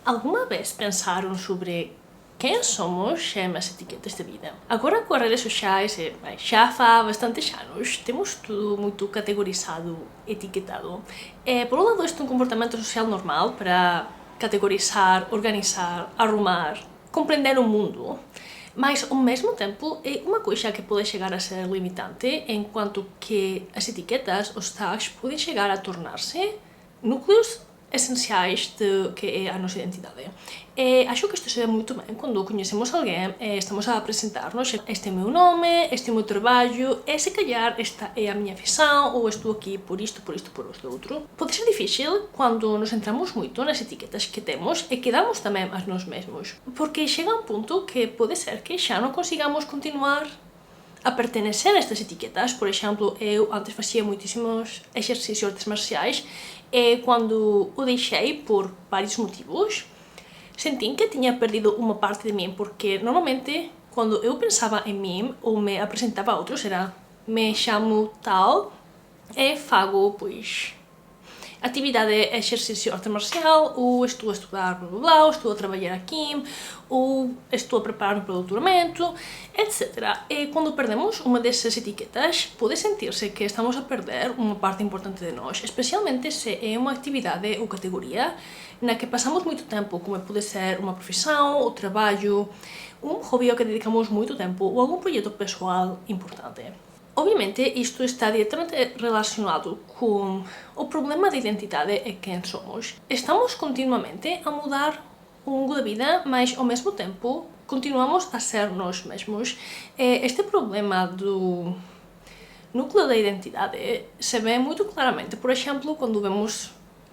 Alguma vez pensaram sobre quem somos sem as etiquetas de vida? Agora com as redes sociais, já há bastantes anos, temos tudo muito categorizado, etiquetado. Por um lado, este é um comportamento social normal para categorizar, organizar, arrumar, compreender o mundo. Mas, ao mesmo tempo, é uma coisa que pode chegar a ser limitante, enquanto que as etiquetas, os tags, podem chegar a tornar-se núcleos essenciais de que é a nossa identidade. Acho que isto se vê muito bem quando conhecemos alguém, estamos a apresentar-nos, este é o meu nome, este é o meu trabalho, se calhar esta é a minha visão, ou estou aqui por isto, por outro. Pode ser difícil quando nos centramos muito nas etiquetas que temos e que damos também a nós mesmos, porque chega um ponto que pode ser que já não consigamos continuar a pertenecer a estas etiquetas. Por exemplo, eu antes fazia muitíssimos exercícios de artes marciais e quando o deixei por vários motivos, senti que tinha perdido uma parte de mim, porque normalmente quando eu pensava em mim ou me apresentava a outros era me chamo tal e fago, pois, atividade é exercício arte marcial, ou estou a estudar blá blá blá, ou estou a trabalhar aqui, ou estou a preparar-me para o doutoramento, etc. E quando perdemos uma dessas etiquetas, pode sentir-se que estamos a perder uma parte importante de nós, especialmente se é uma atividade ou categoria na que passamos muito tempo, como pode ser uma profissão, ou trabalho, um hobby ao que dedicamos muito tempo, ou algum projeto pessoal importante. Obviamente, isto está diretamente relacionado com o problema de identidade e quem somos. Estamos continuamente a mudar ao longo da vida, mas ao mesmo tempo continuamos a ser nós mesmos. Este problema do núcleo da identidade se vê muito claramente, por exemplo, quando vemos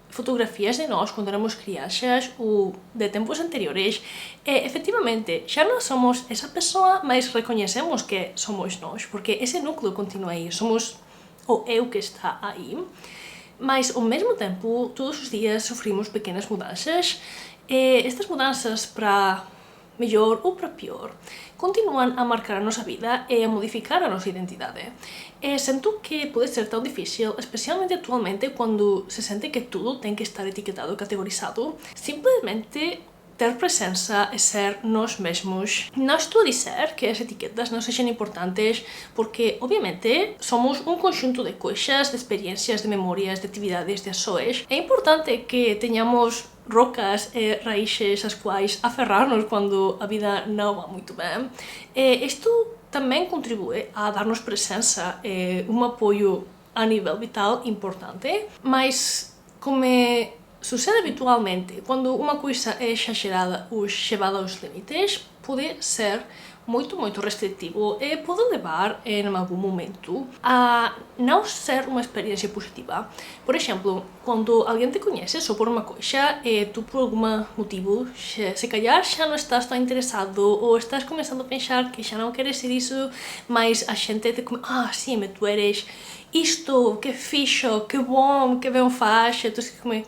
fotografias de nós quando éramos crianças ou de tempos anteriores, efetivamente já não somos essa pessoa, mas reconhecemos que somos nós, porque esse núcleo continua aí, somos o eu que está aí, mas ao mesmo tempo todos os dias sofrimos pequenas mudanças, e estas mudanças para melhor ou para pior continuam a marcar a nossa vida e a modificar a nossa identidade. Sinto que pode ser tão difícil, especialmente atualmente, quando se sente que tudo tem que estar etiquetado, categorizado. Simplesmente ter presença e ser nós mesmos. Não estou a dizer que as etiquetas não sejam importantes, porque obviamente somos um conjunto de coisas, de experiências, de memórias, de atividades, de ações. É importante que tenhamos rocas e raízes às quais aferrar-nos quando a vida não vai muito bem. Isto também contribui a dar-nos presença e um apoio a nível vital importante, mas como sucede habitualmente, quando uma coisa é exagerada ou levada aos limites, pode ser muito restritivo e pode levar, em algum momento, a não ser uma experiência positiva. Por exemplo, quando alguém te conhece só por uma coisa e tu, por algum motivo, se calhar já não estás tão interessado ou estás começando a pensar que já não queres ser isso, mas a gente te começa, sim, mas tu eres isto, que fixe, que bom, que bem faz, tu se como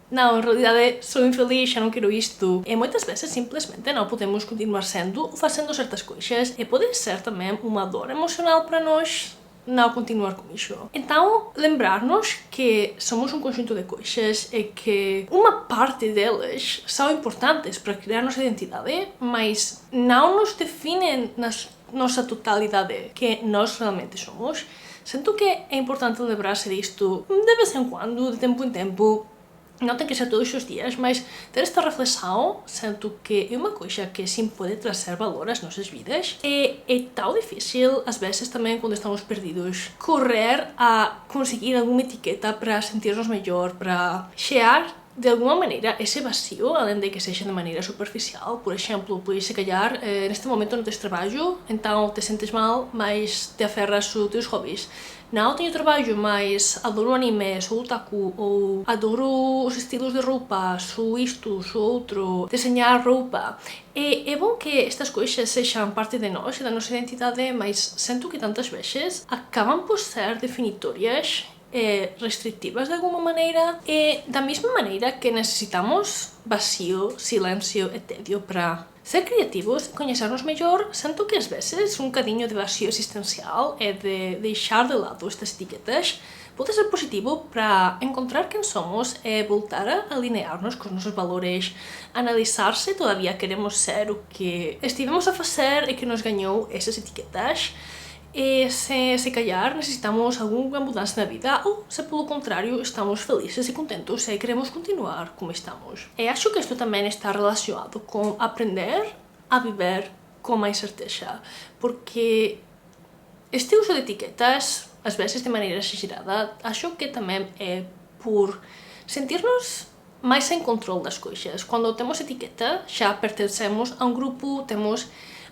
não, em realidade sou infeliz, já não quero isto. E muitas vezes simplesmente não podemos continuar sendo ou fazendo certas coisas e pode ser também uma dor emocional para nós não continuar com isso. Então, lembrar-nos que somos um conjunto de coisas e que uma parte delas são importantes para criar nossa identidade, mas não nos definem na nossa totalidade que nós realmente somos. Sinto que é importante lembrar-se disto de vez em quando, de tempo em tempo. Não tem que ser todos os dias, mas ter esta reflexão, sinto que é uma coisa que sim pode trazer valor às nossas vidas. É tão difícil, às vezes também quando estamos perdidos, correr a conseguir alguma etiqueta para sentir-nos melhor, para chegar de alguma maneira esse vazio, além de que seja de maneira superficial. Por exemplo, pois se calhar neste momento não tens trabalho, então te sentes mal, mas te aferras aos teus hobbies. Não tenho trabalho, mas adoro anime, sou otaku, ou adoro os estilos de roupa, sou isto, sou outro, desenhar roupa. É bom que estas coisas sejam parte de nós e da nossa identidade, mas sinto que tantas vezes acabam por ser definitórias e restritivas de alguma maneira, e da mesma maneira que necessitamos vazio, silêncio e tédio para ser criativos e conhecer-nos melhor, sinto que às vezes um bocadinho de vazio existencial é de deixar de lado estas etiquetas pode ser positivo para encontrar quem somos e voltar a alinhar-nos com os nossos valores, analisar se todavía queremos ser o que estivemos a fazer e que nos ganhou essas etiquetas, e se calhar necessitamos alguma mudança na vida ou se pelo contrário estamos felizes e contentos e queremos continuar como estamos. E acho que isto também está relacionado com aprender a viver com mais certeza, porque este uso de etiquetas, às vezes de maneira exagerada, acho que também é por sentir-nos mais em controle das coisas. Quando temos etiqueta, já pertencemos a um grupo, temos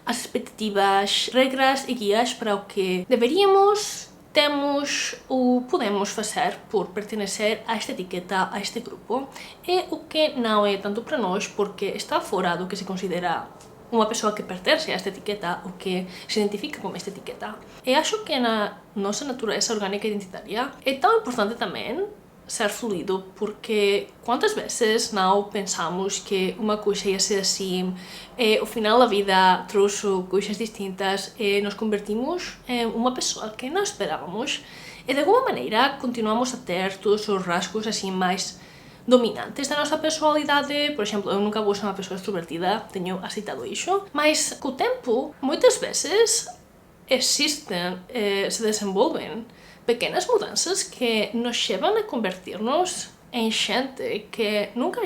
as expectativas, regras e guias para o que deveríamos, temos ou podemos fazer por pertencer a esta etiqueta, a este grupo, e o que não é tanto para nós porque está fora do que se considera uma pessoa que pertence a esta etiqueta ou que se identifica com esta etiqueta. E acho que na nossa natureza orgânica identitária é tão importante também ser fluido, porque quantas vezes não pensamos que uma coisa ia ser assim e ao final da vida trouxe coisas distintas e nos convertimos em uma pessoa que não esperávamos e de alguma maneira continuamos a ter todos os rasgos assim mais dominantes da nossa personalidade. Por exemplo, eu nunca vou ser uma pessoa extrovertida, tenho aceitado isso, mas com o tempo, muitas vezes existem, se desenvolvem pequenas mudanças que nos levam a convertir-nos em gente que nunca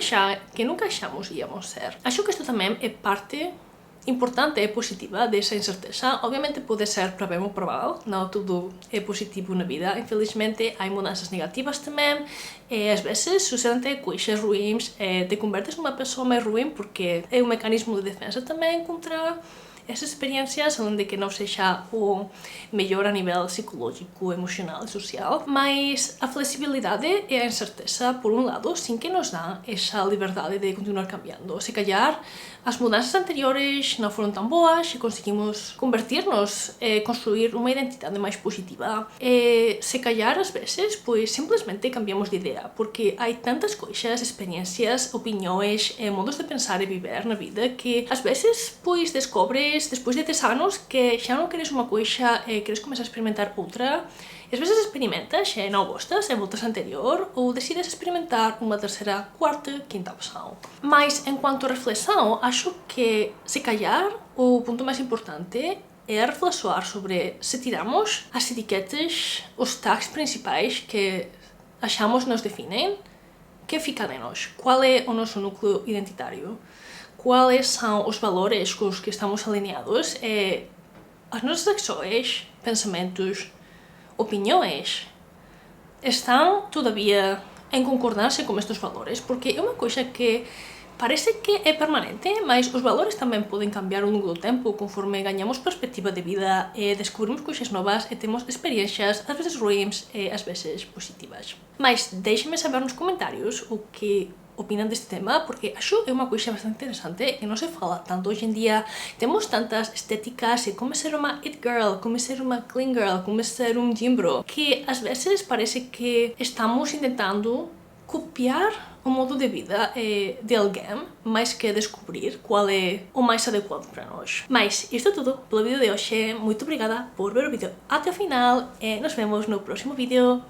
achamos íamos ser. Acho que isto também é parte importante e positiva dessa incerteza. Obviamente pode ser para bem ou para mal, não tudo é positivo na vida. Infelizmente há mudanças negativas também e às vezes sucedem coisas ruins e te convertes numa pessoa mais ruim porque é um mecanismo de defesa também contra essas experiências onde que não seja o melhor a nível psicológico, emocional e social, mas a flexibilidade e a incerteza, por um lado, sim que nos dá essa liberdade de continuar cambiando. Se calhar as mudanças anteriores não foram tão boas e conseguimos convertir-nos e construir uma identidade mais positiva. E se calhar às vezes, pois simplesmente cambiamos de ideia, porque há tantas coisas, experiências, opiniões e modos de pensar e viver na vida que às vezes, pois descobres depois de 3 anos que já não queres uma coisa e queres começar a experimentar outra. E às vezes experimentas e não gostas e voltas anterior ou decides experimentar uma terceira, quarta, quinta opção. Mas enquanto reflexão, acho que se calhar o ponto mais importante é reflexionar sobre se tiramos as etiquetas, os tags principais que achamos nos definem, que fica de nós? Qual é o nosso núcleo identitário? Quais são os valores com os que estamos alinhados e as nossas ações, pensamentos, opiniões estão todavia em concordância com estes valores, porque é uma coisa que parece que é permanente, mas os valores também podem cambiar ao longo do tempo conforme ganhamos perspectiva de vida e descobrimos coisas novas e temos experiências às vezes ruins e às vezes positivas. Mas deixem-me saber nos comentários o que opinam deste tema, porque acho que é uma coisa bastante interessante e não se fala tanto hoje em dia. Temos tantas estéticas e como ser uma it girl, como ser uma clean girl, como ser um gym bro, que às vezes parece que estamos tentando copiar o modo de vida de alguém, mais que descobrir qual é o mais adequado para nós. Mas isto é tudo pelo vídeo de hoje. Muito obrigada por ver o vídeo até o final e nos vemos no próximo vídeo.